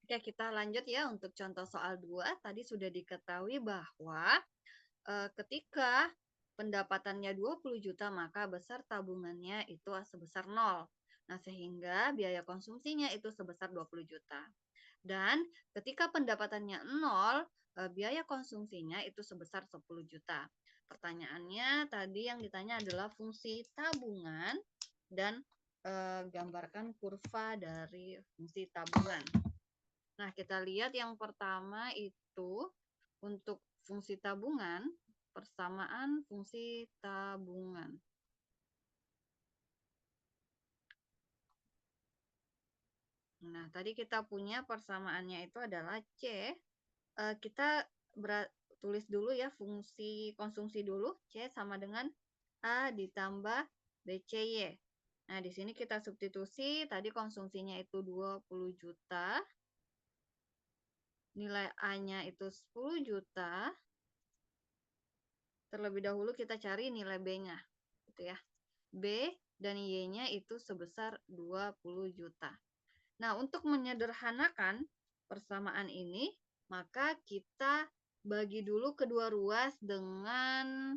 Oke, kita lanjut ya untuk contoh soal 2. Tadi sudah diketahui bahwa ketika pendapatannya 20 juta, maka besar tabungannya itu sebesar 0. Nah, sehingga biaya konsumsinya itu sebesar 20 juta. Dan ketika pendapatannya 0, biaya konsumsinya itu sebesar 10 juta. Pertanyaannya tadi yang ditanya adalah fungsi tabungan dan gambarkan kurva dari fungsi tabungan. Nah, kita lihat yang pertama itu untuk fungsi tabungan, persamaan fungsi tabungan. Nah, tadi kita punya persamaannya itu adalah C. Kita tulis dulu ya fungsi konsumsi dulu. C sama dengan A ditambah BCY. Nah, di sini kita substitusi, tadi konsumsinya itu 20 juta. Nilai A-nya itu 10 juta. Terlebih dahulu kita cari nilai B-nya. Gitu ya. B dan Y-nya itu sebesar 20 juta. Nah, untuk menyederhanakan persamaan ini, maka kita bagi dulu kedua ruas dengan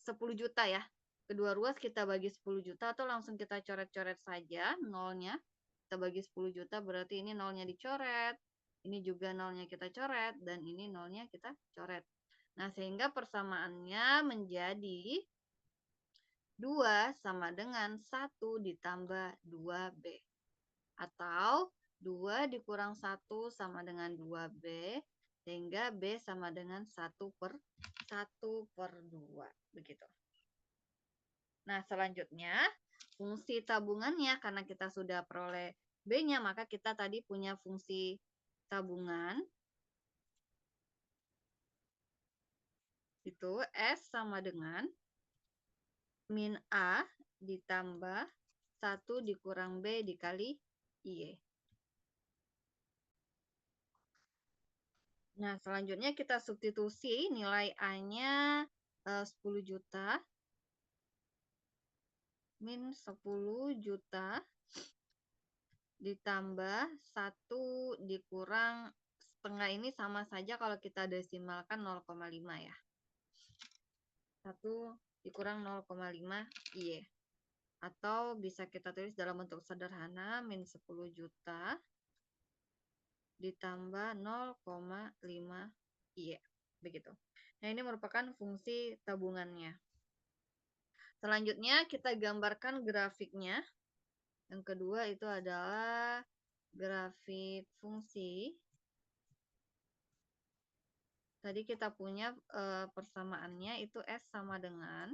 10 juta ya. Kedua ruas kita bagi 10 juta atau langsung kita coret-coret saja nolnya. Kita bagi 10 juta berarti ini nolnya dicoret. Ini juga nolnya kita coret dan ini nolnya kita coret. Nah, sehingga persamaannya menjadi 2 sama dengan 1 ditambah 2B. Atau 2 dikurang 1 sama dengan 2B. Sehingga B sama dengan 1 per 2. Begitu. Nah, selanjutnya fungsi tabungannya, karena kita sudah peroleh B-nya, maka kita tadi punya fungsi tabungan. Itu S sama dengan min A ditambah 1 dikurang B dikali Y. Nah, selanjutnya kita substitusi nilai A-nya 10 juta min 10 juta ditambah 1 dikurang setengah, ini sama saja kalau kita desimalkan 0,5 ya. 1 dikurang 0,5 Y. Atau bisa kita tulis dalam bentuk sederhana min 10 juta ditambah 0,5 Y. Begitu. Nah, ini merupakan fungsi tabungannya. Selanjutnya kita gambarkan grafiknya. Yang kedua itu adalah grafik fungsi. Tadi kita punya persamaannya itu S sama dengan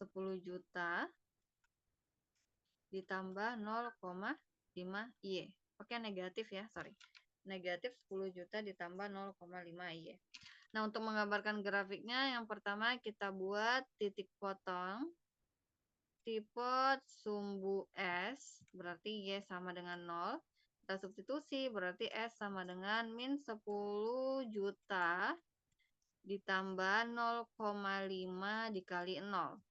10 juta ditambah 0,5 Y. Oke, negatif ya, sorry. Negatif 10 juta ditambah 0,5 Y. Nah, untuk menggambarkan grafiknya, yang pertama kita buat titik potong. Tipe sumbu S, berarti Y sama dengan 0. Kita substitusi, berarti S sama dengan min 10 juta ditambah 0,5 dikali 0.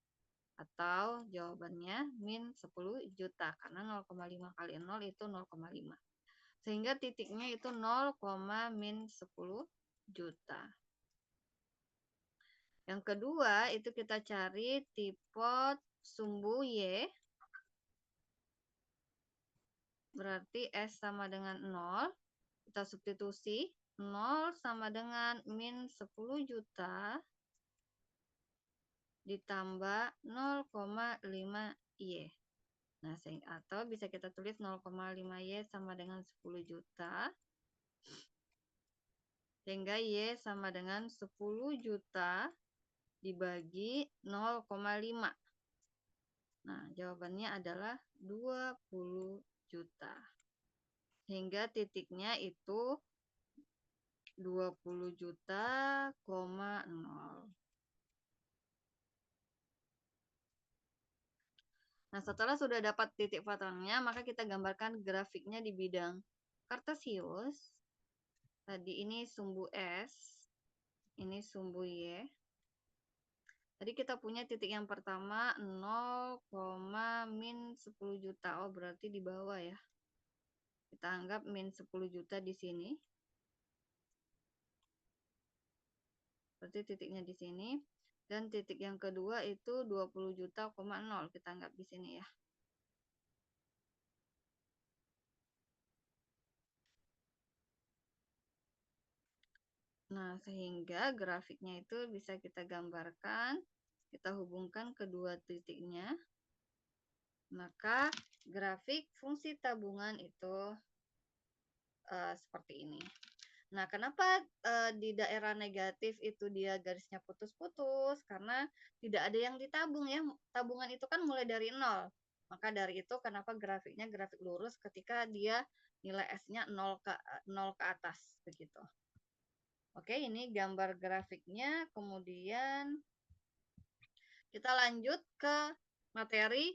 Atau jawabannya min 10 juta, karena 0,5 kali 0 itu 0,5. Sehingga titiknya itu 0, min 10 juta. Yang kedua, itu kita cari tipe sumbu Y. Berarti S sama dengan 0. Kita substitusi. 0 sama dengan min 10 juta ditambah 0,5 Y. Nah, atau bisa kita tulis 0,5 Y sama dengan 10 juta. Sehingga Y sama dengan 10 juta dibagi 0,5. Nah, jawabannya adalah 20 juta. Hingga titiknya itu 20 juta, 0. Nah, setelah sudah dapat titik potongnya, maka kita gambarkan grafiknya di bidang kartesius. Tadi ini sumbu S, ini sumbu Y. Tadi kita punya titik yang pertama 0, min 10 juta. Oh, berarti di bawah ya. Kita anggap min 10 juta di sini. Berarti titiknya di sini. Dan titik yang kedua itu 20 juta, 0. Kita anggap di sini ya. Nah, sehingga grafiknya itu bisa kita gambarkan, kita hubungkan kedua titiknya. Maka grafik fungsi tabungan itu seperti ini. Nah, kenapa di daerah negatif itu dia garisnya putus-putus? Karena tidak ada yang ditabung ya. Tabungan itu kan mulai dari nol. Maka dari itu kenapa grafiknya grafik lurus ketika dia nilai S-nya 0 ke atas begitu. Oke, ini gambar grafiknya. Kemudian kita lanjut ke materi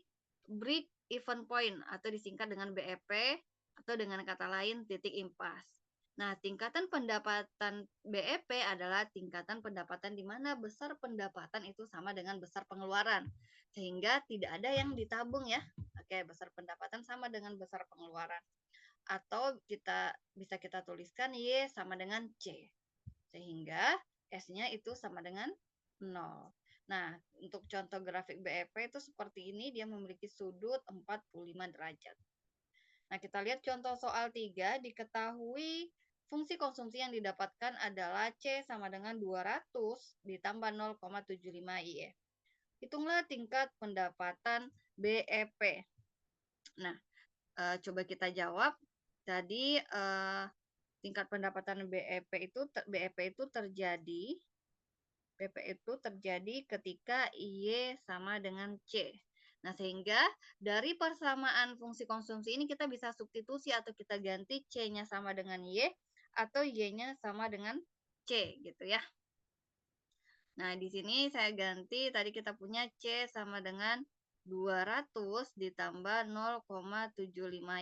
break even point atau disingkat dengan BEP atau dengan kata lain titik impas. Nah, tingkatan pendapatan BEP adalah tingkatan pendapatan di mana besar pendapatan itu sama dengan besar pengeluaran. Sehingga tidak ada yang ditabung ya. Oke, besar pendapatan sama dengan besar pengeluaran. Atau bisa kita tuliskan Y sama dengan C. Sehingga S-nya itu sama dengan 0. Nah, untuk contoh grafik BEP itu seperti ini, dia memiliki sudut 45 derajat. Nah, kita lihat contoh soal 3, diketahui fungsi konsumsi yang didapatkan adalah C sama dengan 200 ditambah 0,75 IE. Hitunglah tingkat pendapatan BEP. Nah, coba kita jawab. Tadi tingkat pendapatan BEP itu terjadi ketika Y sama dengan C. Nah, sehingga dari persamaan fungsi konsumsi ini kita bisa substitusi atau kita ganti C-nya sama dengan Y atau Y-nya sama dengan C gitu ya. Nah, di sini saya ganti tadi kita punya C sama dengan 200 ditambah 0,75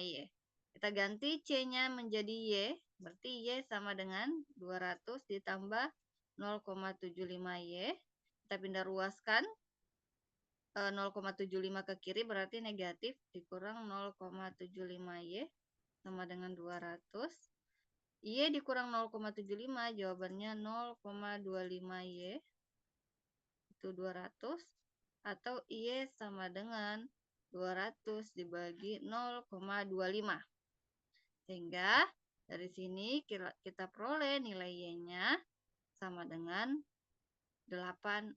Y. Kita ganti C-nya menjadi Y, berarti Y sama dengan 200 ditambah 0,75 Y. Kita pindah ruaskan 0,75 ke kiri berarti negatif dikurang 0,75 Y sama dengan 200. Y dikurang 0,75 jawabannya 0,25 Y itu 200 atau Y sama dengan 200 dibagi 0,25. Sehingga dari sini kita peroleh nilai Y-nya sama dengan 800.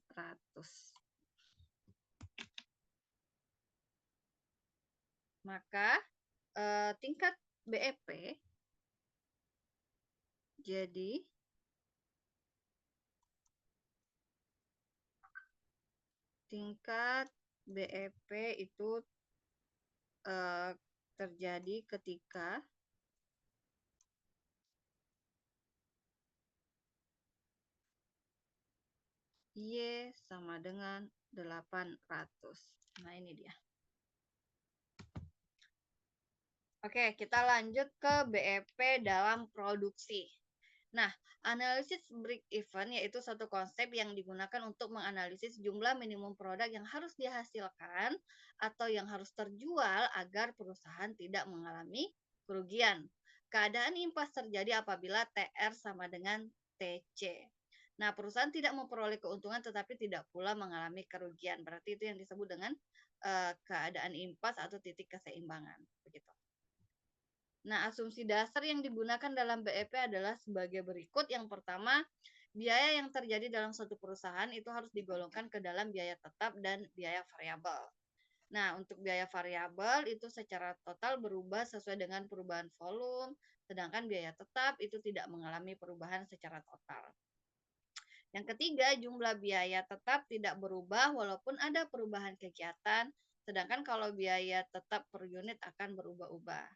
Maka tingkat BEP jadi tingkat BEP itu terjadi ketika Y sama dengan 800. Nah, ini dia. Oke, kita lanjut ke BEP dalam produksi. Nah, analisis break even yaitu satu konsep yang digunakan untuk menganalisis jumlah minimum produk yang harus dihasilkan atau yang harus terjual agar perusahaan tidak mengalami kerugian. Keadaan impas terjadi apabila TR sama dengan TC. Nah, perusahaan tidak memperoleh keuntungan tetapi tidak pula mengalami kerugian. Berarti itu yang disebut dengan keadaan impas atau titik keseimbangan. Begitu. Nah, asumsi dasar yang digunakan dalam BEP adalah sebagai berikut. Yang pertama, biaya yang terjadi dalam suatu perusahaan itu harus digolongkan ke dalam biaya tetap dan biaya variabel. Nah, untuk biaya variabel itu secara total berubah sesuai dengan perubahan volume, sedangkan biaya tetap itu tidak mengalami perubahan secara total. Yang ketiga, jumlah biaya tetap tidak berubah walaupun ada perubahan kegiatan, sedangkan kalau biaya tetap per unit akan berubah-ubah.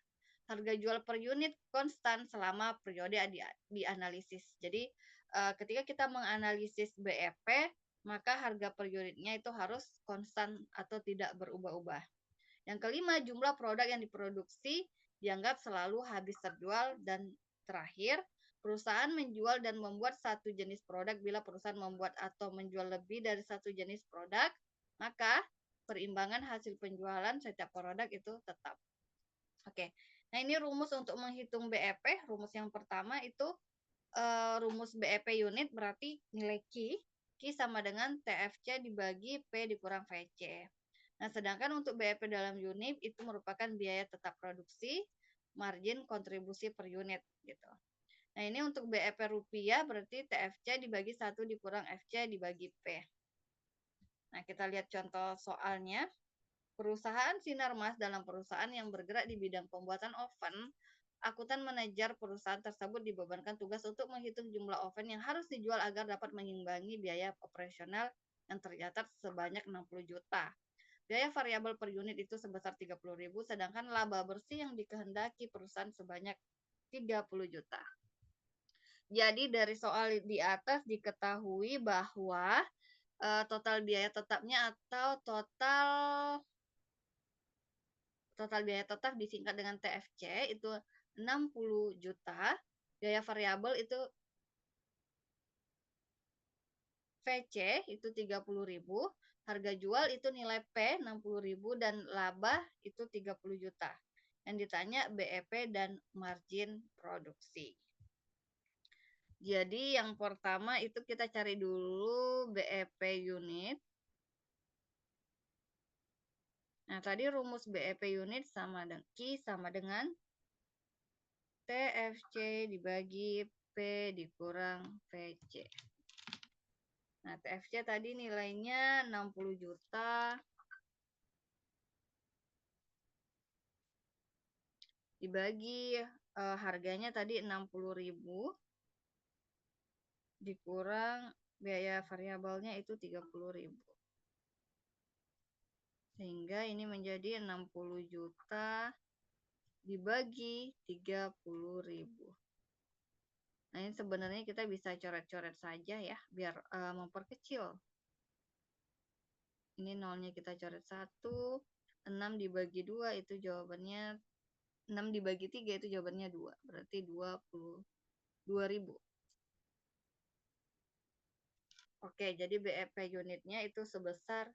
Harga jual per unit konstan selama periode dianalisis. Jadi ketika kita menganalisis BEP, maka harga per unitnya itu harus konstan atau tidak berubah-ubah. Yang kelima, jumlah produk yang diproduksi dianggap selalu habis terjual. Dan terakhir, perusahaan menjual dan membuat satu jenis produk. Bila perusahaan membuat atau menjual lebih dari satu jenis produk, maka keseimbangan hasil penjualan setiap produk itu tetap. Oke. Nah, ini rumus untuk menghitung BEP. Rumus yang pertama itu rumus BEP unit berarti nilai Q. Q sama dengan TFC dibagi P dikurang VC. Nah, sedangkan untuk BEP dalam unit itu merupakan biaya tetap produksi, margin kontribusi per unit gitu. Nah, ini untuk BEP rupiah berarti TFC dibagi 1 dikurang FC dibagi P. Nah, kita lihat contoh soalnya. Perusahaan Sinarmas dalam perusahaan yang bergerak di bidang pembuatan oven, akuntan manajer perusahaan tersebut dibebankan tugas untuk menghitung jumlah oven yang harus dijual agar dapat mengimbangi biaya operasional yang tercatat sebanyak 60 juta. Biaya variabel per unit itu sebesar 30.000, sedangkan laba bersih yang dikehendaki perusahaan sebanyak 30 juta. Jadi dari soal di atas diketahui bahwa total biaya tetapnya atau total biaya tetap disingkat dengan TFC itu 60 juta. Biaya variabel itu VC itu 30.000. Harga jual itu nilai P 60.000 dan laba itu 30 juta. Yang ditanya BEP dan margin produksi. Jadi yang pertama itu kita cari dulu BEP unit. Nah, tadi rumus BEP unit sama dengan Q sama dengan TFC dibagi P dikurang VC. Nah, TFC tadi nilainya 60 juta dibagi harganya tadi 60.000 dikurang biaya variabelnya itu 30.000. Sehingga ini menjadi 60 juta dibagi 30.000. Nah, ini sebenarnya kita bisa coret-coret saja ya, biar memperkecil. Ini nolnya kita coret 1, 6 dibagi 2 itu jawabannya 6 dibagi 3 itu jawabannya 2, berarti 22.000. Oke, jadi BEP unitnya itu sebesar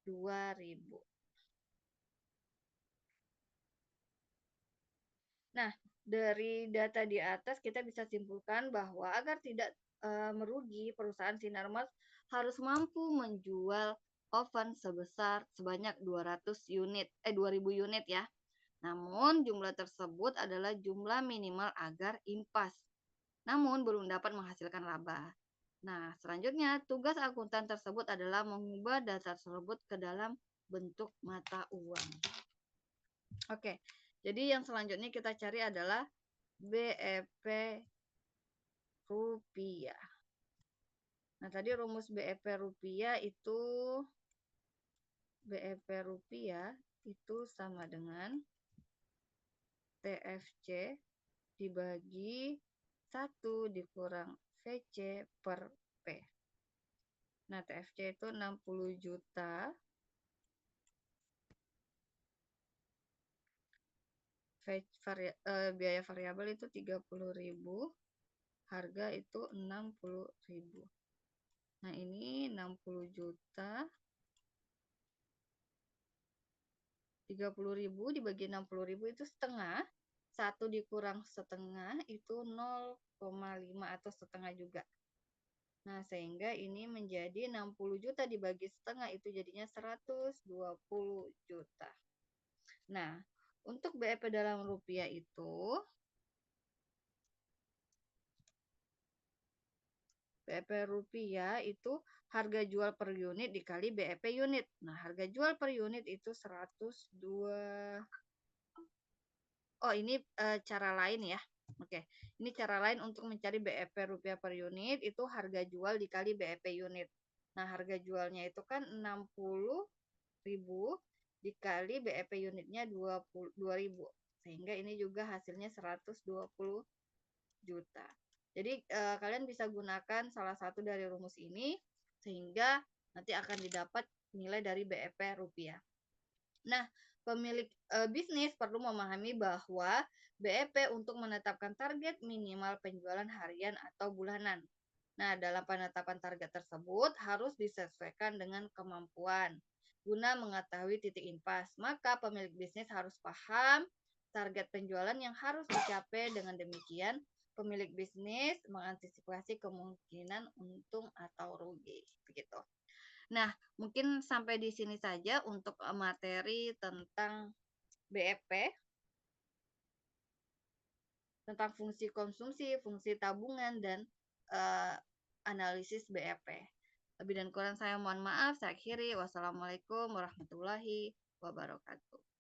2.000. Nah, dari data di atas kita bisa simpulkan bahwa agar tidak merugi, perusahaan Sinarmas harus mampu menjual oven sebanyak 2.000 unit ya. Namun jumlah tersebut adalah jumlah minimal agar impas. Namun belum dapat menghasilkan laba. Nah, selanjutnya tugas akuntan tersebut adalah mengubah data tersebut ke dalam bentuk mata uang. Oke, jadi yang selanjutnya kita cari adalah BEP rupiah. Nah, tadi rumus BEP rupiah itu sama dengan TFC dibagi 1 dikurang VC per P. Nah, TFC itu 60 juta. Biaya variabel itu 30.000. Harga itu 60.000. Nah, ini 60 juta. 30.000 dibagi 60.000 itu setengah. 1 dikurang setengah itu 0,5 atau setengah juga. Nah, sehingga ini menjadi 60 juta dibagi setengah itu jadinya 120 juta. Nah, untuk BEP dalam rupiah itu BEP rupiah itu harga jual per unit dikali BEP unit. Nah, harga jual per unit itu 102. Oh, ini cara lain ya. Oke, ini cara lain untuk mencari BEP rupiah per unit itu harga jual dikali BEP unit. Nah, harga jualnya itu kan 60.000 dikali BEP unitnya 2.000. Sehingga ini juga hasilnya 120 juta. Jadi kalian bisa gunakan salah satu dari rumus ini sehingga nanti akan didapat nilai dari BEP rupiah. Nah, pemilik bisnis perlu memahami bahwa BEP untuk menetapkan target minimal penjualan harian atau bulanan. Nah, dalam penetapan target tersebut harus disesuaikan dengan kemampuan. guna mengetahui titik impas. Maka pemilik bisnis harus paham target penjualan yang harus dicapai. Dengan demikian, pemilik bisnis mengantisipasi kemungkinan untung atau rugi. Begitu. Nah, mungkin sampai di sini saja untuk materi tentang BEP, tentang fungsi konsumsi, fungsi tabungan, dan analisis BEP. Lebih dan kurang saya mohon maaf. Saya akhiri. Wassalamualaikum warahmatullahi wabarakatuh.